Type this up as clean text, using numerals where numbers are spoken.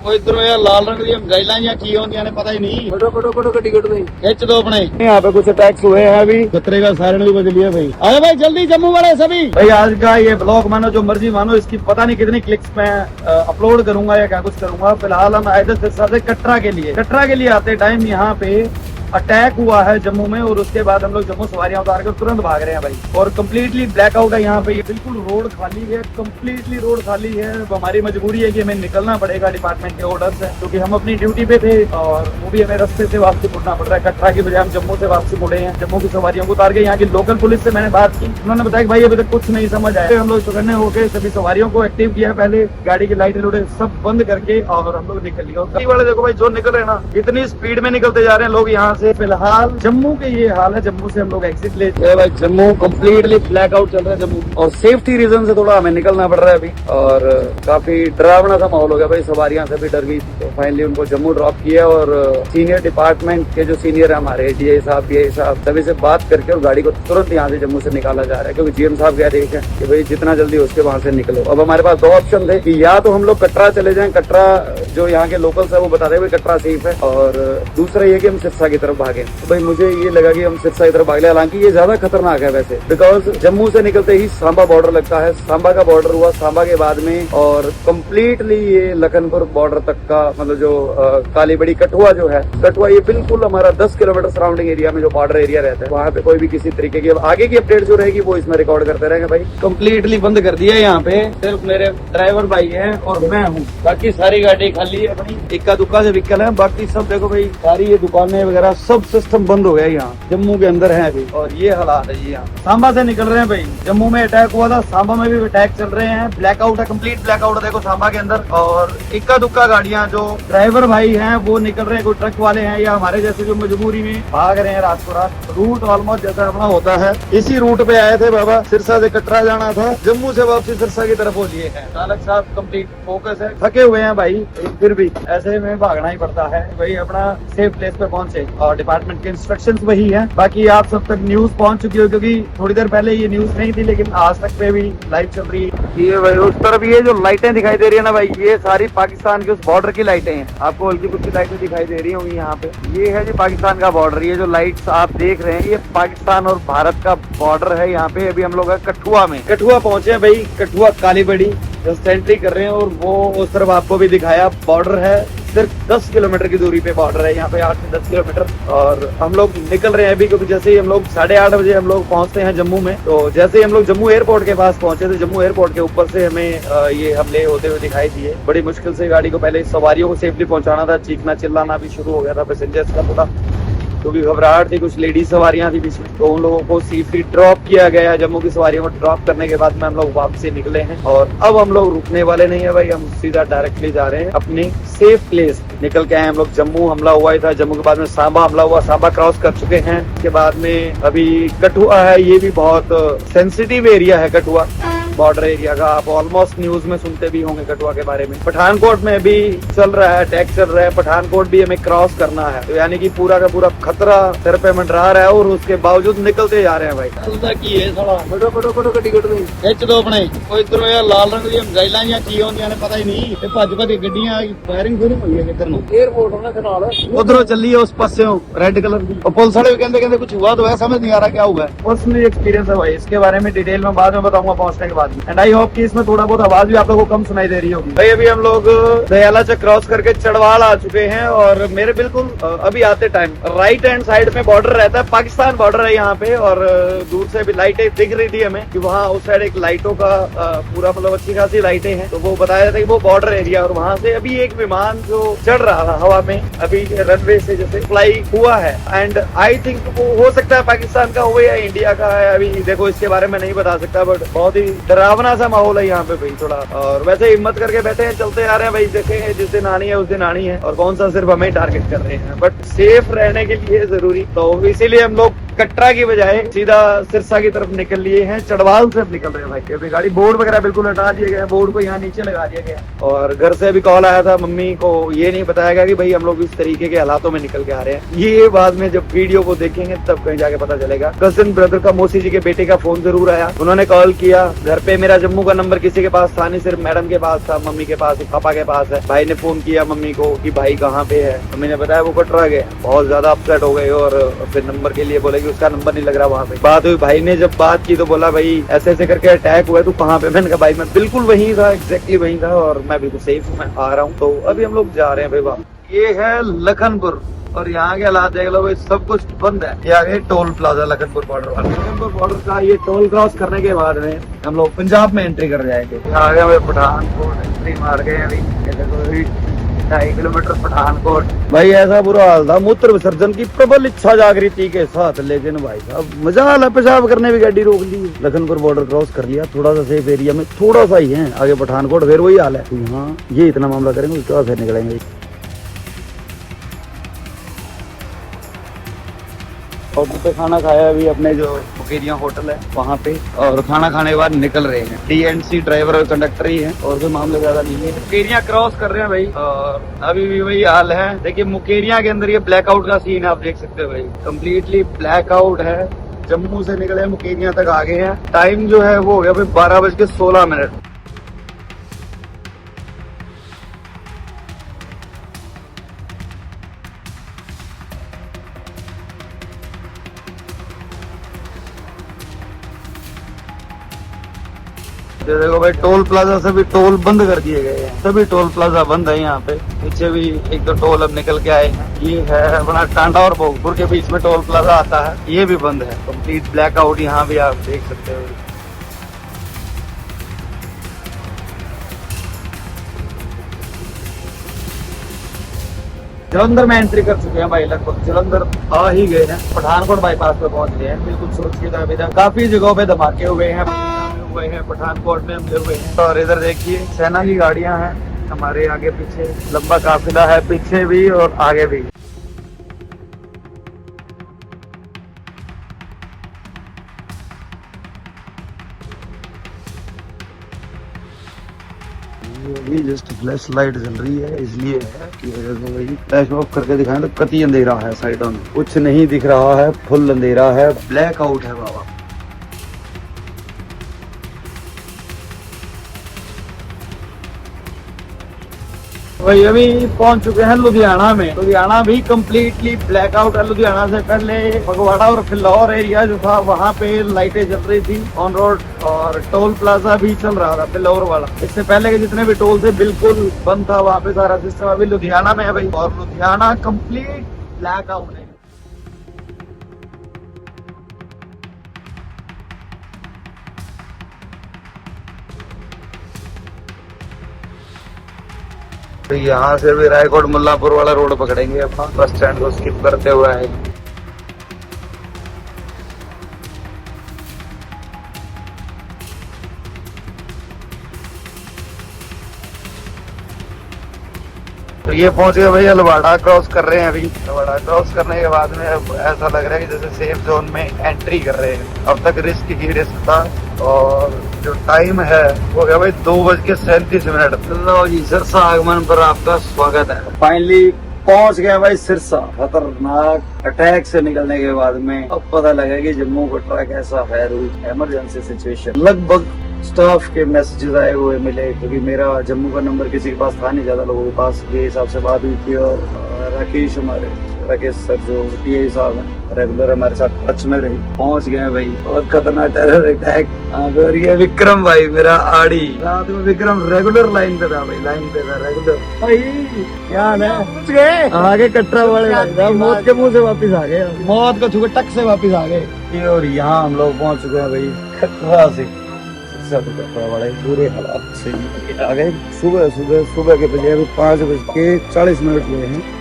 कोई इधरों यार लाल रंग दी गाइडलाइन या की होंगी ने पता ही नहीं। कटो गड्डी कट नहीं खिंच दो अपने। यहाँ पे कुछ अटैक्स हुए हैं अभी, खतरे का सायरन भी बज लिया भाई। अरे भाई जल्दी जम्मू वाले सभी भाई, आज का ये ब्लॉग मानो जो मर्जी मानो, इसकी पता नहीं कितनी क्लिक्स मैं अपलोड करूंगा या क्या कुछ करूंगा। फिलहाल हम आए थे सिरसा से कटरा के लिए आते टाइम यहाँ पे अटैक हुआ है जम्मू में, और उसके बाद हम लोग जम्मू सवारियां उतार कर तुरंत भाग रहे हैं भाई। और कम्प्लीटली ब्लैकआउट है यहाँ पे, ये बिल्कुल रोड खाली है, कम्प्लीटली रोड खाली है। अब हमारी मजबूरी है कि हमें निकलना पड़ेगा डिपार्टमेंट के ऑर्डर से, क्योंकि हम अपनी ड्यूटी पे थे और वो भी हमें रास्ते से वापसी मुड़ना पड़ रहा है। कटरा की बजाय हम जम्मू से वापसी मुड़े हैं। जम्मू की सवारियों को उतार के यहाँ की लोकल पुलिस से मैंने बात की, उन्होंने बताया कि भाई अभी तक कुछ नहीं समझ आया। हम लोग चौकन्ने होकर सभी सवारियों को एक्टिव किया, पहले गाड़ी की लाइटें लूटे सब बंद करके, और हम लोग निकल लिया। वाले देखो भाई जो निकल रहे हैं ना, इतनी स्पीड में निकलते जा रहे हैं लोग यहाँ से। फिलहाल जम्मू के ये हाल है, जम्मू से हम लोग एग्जिट ले भाई। जम्मू कम्प्लीटली ब्लैकआउट चल रहा है जम्मू, और सेफ्टी रीजन से थोड़ा हमें निकलना पड़ रहा है अभी, और काफी डरावना सा माहौल हो गया भाई। सवारियां से भी डर गई, तो फाइनली उनको जम्मू ड्रॉप किया, और सीनियर डिपार्टमेंट के जो सीनियर है हमारे डीआई साहब, पीआई साहब, सभी से बात करके और गाड़ी को तुरंत यहाँ से जम्मू से निकाला जा रहा है। क्योंकि जीएम साहब कह रहे हैं कि भाई जितना जल्दी उसके वहां से निकलो। अब हमारे पास दो ऑप्शन थे कि या तो हम लोग कटरा चले जाएं, कटरा जो यहाँ के लोकल्स है वो बता रहे कटरा सेफ है, और दूसरा ये कि हम सिरसा की तरफ भागे। तो भाई मुझे ये लगा कि हम सिरसा की तरफ भाग ले, हालांकि ये ज्यादा खतरनाक है वैसे, बिकॉज जम्मू से निकलते ही सांबा बॉर्डर लगता है, सांबा का बॉर्डर हुआ सांबा के बाद में, और कम्प्लीटली ये लखनपुर बॉर्डर तक का मतलब जो कालीबड़ी कठुआ जो है, कठुआ ये बिल्कुल हमारा 10 किलोमीटर सराउंडिंग एरिया में जो बॉर्डर एरिया रहता है, वहाँ पे कोई भी किसी तरीके की आगे की अपडेट जो रहेगी वो इसमें रिकॉर्ड करते रहेंगे भाई। कम्प्लीटली बंद कर दिया यहाँ पे, सिर्फ मेरे ड्राइवर भाई है और मैं हूँ, बाकी सारी गाड़ी खाली है अपनी, इक्का दुक्का से व्हीकल है, बाकी सब देखो भाई सारी ये दुकानें वगैरह सब सिस्टम बंद हो गया यहाँ जम्मू के अंदर है अभी। और ये हालात है यहाँ, सांबा से निकल रहे हैं भाई। जम्मू में अटैक हुआ था, सांबा में भी अटैक चल रहे हैं, ब्लैकआउट है, कंप्लीट ब्लैकआउट है देखो सांबा के अंदर। और इक्का दुक्का गाड़ियां, जो ड्राइवर भाई हैं वो निकल रहे हैं, कोई ट्रक वाले हैं या हमारे जैसे जो मजबूरी में भाग रहे हैं रात को रात। रूट ऑलमोस्ट जैसा अपना होता है, इसी रूट पे आए थे बाबा, सिरसा से कटरा जाना था, जम्मू से वापसी सिरसा की तरफ हो लिए हैं। चालक साहब कंप्लीट फोकस है, थके हुए हैं भाई, फिर भी ऐसे में भागना ही पड़ता है भाई, अपना सेफ प्लेस पे पहुंचे। और डिपार्टमेंट के इंस्ट्रक्शंस वही है। बाकी आप सब तक न्यूज पहुंच चुकी हो, क्योंकि थोड़ी देर पहले ये न्यूज नहीं थी, लेकिन आज तक पे भी लाइव चल रही है। ये भाई उस तरफ ये जो लाइटें दिखाई दे रही है ना भाई, ये सारी पाकिस्तान के उस बॉर्डर की लाइटें हैं। आपको हल्की फुल्की लाइटें दिखाई दे रही होंगी यहाँ पे, ये है जी पाकिस्तान का बॉर्डर। ये जो लाइट्स आप देख रहे हैं ये पाकिस्तान और भारत का बॉर्डर है। यहाँ पे अभी हम लोग कठुआ में, कठुआ पहुंचे हैं भाई, कठुआ कालीबड़ी जस्ट एंट्री कर रहे हैं, और वो उस तरफ आपको भी दिखाया बॉर्डर है, सिर्फ 10 किलोमीटर की दूरी पे बॉर्डर है यहाँ पे, 8 से 10 किलोमीटर। और हम लोग निकल रहे हैं अभी, क्योंकि जैसे ही हम लोग 8:30 बजे हम लोग पहुंचते हैं जम्मू में, तो जैसे ही हम लोग जम्मू एयरपोर्ट के पास पहुंचे थे, जम्मू एयरपोर्ट के ऊपर से हमें ये हमले होते हुए दिखाई दिए। बड़ी मुश्किल से गाड़ी को पहले सवारियों को सेफली पहुंचाना था, चीखना चिल्लाना भी शुरू हो गया था पैसेंजर्स का पूरा, क्योंकि घबराहट थी, कुछ लेडीज सवारियां थी बीच में, तो उन लोगों को सेफली ड्रॉप किया गया। जम्मू की सवारियों को ड्रॉप करने के बाद में हम लोग वापसी निकले हैं, और अब हम लोग रुकने वाले नहीं है भाई, हम सीधा डायरेक्टली जा रहे हैं अपनी सेफ प्लेस। निकल के आए हम लोग, जम्मू हमला हुआ ही था, जम्मू के बाद में सांबा हमला हुआ, सांबा क्रॉस कर चुके हैं। उसके बाद में अभी कठुआ है, ये भी बहुत सेंसिटिव एरिया है कठुआ बॉर्डर एरिया का, आप ऑलमोस्ट न्यूज में सुनते भी होंगे कठुआ के बारे में। पठानकोट में भी चल रहा है, अटैक चल रहा है, पठानकोट भी हमें क्रॉस करना है, तो यानी कि पूरा का पूरा खतरा सर पे मंडरा रहा है, और उसके बावजूद निकलते जा रहे हैं भाई। की है साला कटो गड्डी कट नहीं, खिंच दो अपने। कोई इधरों यार लाल रंग दी गाइडलाइन या की होंगी ने पता ही नहीं, ते भज भज गड्डियां फायरिंग शुरू हुई है किधर नु, एयरपोर्ट होना के नाल उधरों चली है उस पासे रेड कलर की, और पुलिस वाले भी कहते कुछ हुआ तो है, समझ नहीं आ रहा क्या हुआ है। पर्सनली एक्सपीरियंस है भाई, इसके बारे में डिटेल में बाद में बताऊंगा पहुंचने के बाद। एंड आई होप कि इसमें थोड़ा बहुत आवाज भी आप लोगों को कम सुनाई दे रही होगी भाई। अभी हम लोग दयाला चक क्रॉस करके चढ़वाल आ चुके हैं, और मेरे बिल्कुल अभी आते टाइम राइट हैंड साइड में बॉर्डर रहता है, पाकिस्तान बॉर्डर है यहाँ पे, और दूर से भी लाइटें दिख रही थी हमें कि वहाँ उस साइड एक लाइटों का पूरा मतलब अच्छी खासी लाइटें हैं, तो वो बताया था कि वो बॉर्डर एरिया। और वहाँ से अभी एक विमान जो चढ़ रहा था हवा में, अभी रनवे से जैसे फ्लाई हुआ है, एंड आई थिंक वो हो सकता है पाकिस्तान का हो या इंडिया का है, अभी देखो इसके बारे में नहीं बता सकता, बट बहुत ही डरावना सा माहौल है यहाँ पे भाई थोड़ा। और वैसे हिम्मत करके बैठे हैं, चलते आ रहे हैं भाई, देखेंगे जिस दिन आनी है उस दिन आनी है, और कौन सा सिर्फ हमें टारगेट कर रहे हैं, बट सेफ रहने के लिए जरूरी, तो इसीलिए हम लोग कटरा की बजाय सीधा सिरसा की तरफ निकल लिए हैं, चढ़वाल से निकल रहे हैं भाई। अभी गाड़ी बोर्ड वगैरह बिल्कुल हटा दिए गए, बोर्ड को यहाँ नीचे लगा दिया गया। और घर से अभी कॉल आया था, मम्मी को ये नहीं बताया गया कि भाई हम लोग इस तरीके के हालातों में निकल के आ रहे हैं। ये बाद में जब वीडियो को देखेंगे तब कहीं जाके पता चलेगा। कजिन ब्रदर का, मौसी जी के बेटे का फोन जरूर आया, उन्होंने कॉल किया। घर पे मेरा जम्मू का नंबर किसी के पास था नहीं, सिर्फ मैडम के पास था, मम्मी के पास, पापा के पास है। भाई ने फोन किया मम्मी को कि भाई कहाँ पे है, मम्मी ने बताया वो कटरा गए। बहुत ज्यादा अपसेट हो गए और फिर नंबर के लिए बोले कि उसका नंबर नहीं लग रहा वहाँ पे। बात हुई, भाई ने जब बात की तो बोला भाई ऐसे ऐसे करके अटैक हुआ, तू कहाँ पे? मैंने कहा भाई मैं बिल्कुल वहीं था, एग्जैक्टली वहीं था और मैं बिल्कुल सेफ हूँ, मैं आ रहा हूँ। तो अभी हम लोग जा रहे हैं भाई वापस। ये है लखनपुर और यहाँ के हालात देख लो भाई, सब कुछ बंद है। ये आगे टोल प्लाजा लखनपुर बॉर्डर वाला। लखनपुर बॉर्डर का ये टोल क्रॉस करने के बाद में हम लोग पंजाब में एंट्री कर जाएंगे। आगे हमें पठानकोट एंट्री मार गए अभी 2.5 किलोमीटर पठानकोट। भाई ऐसा बुरा हाल था, मूत्र विसर्जन की प्रबल इच्छा जागृति के साथ, लेकिन भाई साहब मजा आला, पेशाब करने भी गाड़ी रोक ली। लखनपुर बॉर्डर क्रॉस कर लिया, थोड़ा सा सेफ एरिया में, थोड़ा सा ही है आगे पठानकोट, फिर वही हाल है। हाँ ये इतना मामला करेंगे उसके बाद फिर निकलेंगे। होटल पे खाना खाया अभी अपने जो मुकेरिया होटल है वहाँ पे, और खाना खाने के बाद निकल रहे हैं। DNC ड्राइवर और कंडक्टर ही है और कोई मामले ज्यादा नहीं है। मुकेरिया क्रॉस कर रहे हैं भाई और अभी भी वही हाल है। देखिए मुकेरिया के अंदर ये ब्लैकआउट का सीन आप देख सकते हो भाई, कम्प्लीटली ब्लैकआउट है। जम्मू से निकले मुकेरिया तक आ गए हैं। टाइम जो है वो हो गया भाई 12:16। देखो भाई टोल प्लाजा से भी टोल बंद कर दिए गए हैं, सभी टोल प्लाजा बंद है यहाँ पे। पीछे भी एक दो टोल अब निकल के आए हैं। ये है अपना टांडा और भोगपुर के बीच में टोल प्लाजा आता है, ये भी बंद है। कंप्लीट ब्लैकआउट यहाँ भी आप देख सकते हो। जलंधर में एंट्री कर चुके हैं भाई, लगभग जलंधर आ ही गए हैं। पठानकोट बाईपास पे पहुंच गए हैं, बिल्कुल सुरक्षित है। काफी जगहों पे धमाके हुए हैं, पठानकोट में हम हुए हैं। और इधर देखिए सेना की गाड़ियां हैं हमारे आगे पीछे, लंबा काफिला है पीछे भी और आगे भी। अभी जस्ट फ्लैश लाइट जल रही है, इसलिए है कि वही फ्लैश ऑफ करके दिखाएं तो कतई अंधेरा है, साइडों में कुछ नहीं दिख रहा है, फुल अंधेरा है, ब्लैक आउट है बाबा। वही अभी पहुंच चुके हैं लुधियाना में। लुधियाना भी कम्प्लीटली ब्लैकआउट है। लुधियाना से पहले फगवाड़ा और फिलौर एरिया जो था वहाँ पे लाइटें जल रही थी ऑन रोड, और टोल प्लाजा भी चल रहा था फिलौर वाला। इससे पहले के जितने भी टोल थे बिल्कुल बंद था वहाँ पे सारा सिस्टम। अभी लुधियाना में है भाई और लुधियाना कम्प्लीट ब्लैकआउट है। तो यहाँ से भी रायकोट मुल्लापुर वाला रोड पकड़ेंगे अपना, बस स्टैंड को स्किप करते हुए आएंगे। तो ये पहुंच गए भाई, अलवाड़ा क्रॉस कर रहे हैं अभी। अलवाड़ा क्रॉस करने के बाद में अब ऐसा लग रहा है कि जैसे सेफ जोन में एंट्री कर रहे हैं। अब तक रिस्क ही रिस्क था और जो टाइम है वो गया भाई 2:37। लो जी, सिरसा आगमन पर आपका स्वागत है। फाइनली पहुंच गया भाई सिरसा। खतरनाक अटैक से निकलने के बाद में अब पता लगा कि जम्मू कटरा कैसा है रूट, इमरजेंसी सिचुएशन। लगभग स्टाफ के मैसेजेस आए हुए मिले, क्योंकि मेरा जम्मू का नंबर किसी के पास था नहीं, ज्यादा लोगों के पास के हिसाब से बात हुई थी। और राकेश सर जो PI साहब हैं रेगुलर हमारे साथ टच में रही, पहुंच गए भाई। और खतरनाक टेरर अटैक। और ये विक्रम भाई मेरा आड़ी, रात में विक्रम रेगुलर लाइन पे था भाई, लाइन पे था रेगुलर भाई। क्या है आगे कटरा वाले मौत के मुंह से वापिस आ गए, मौत को छुके टक से वापिस आ गए। और यहाँ हम लोग पहुंच चुके हैं भाई कटरा से। कटरा वाले पूरे हालात से आ गए। सुबह के बजे अभी 5:40 हुए हैं।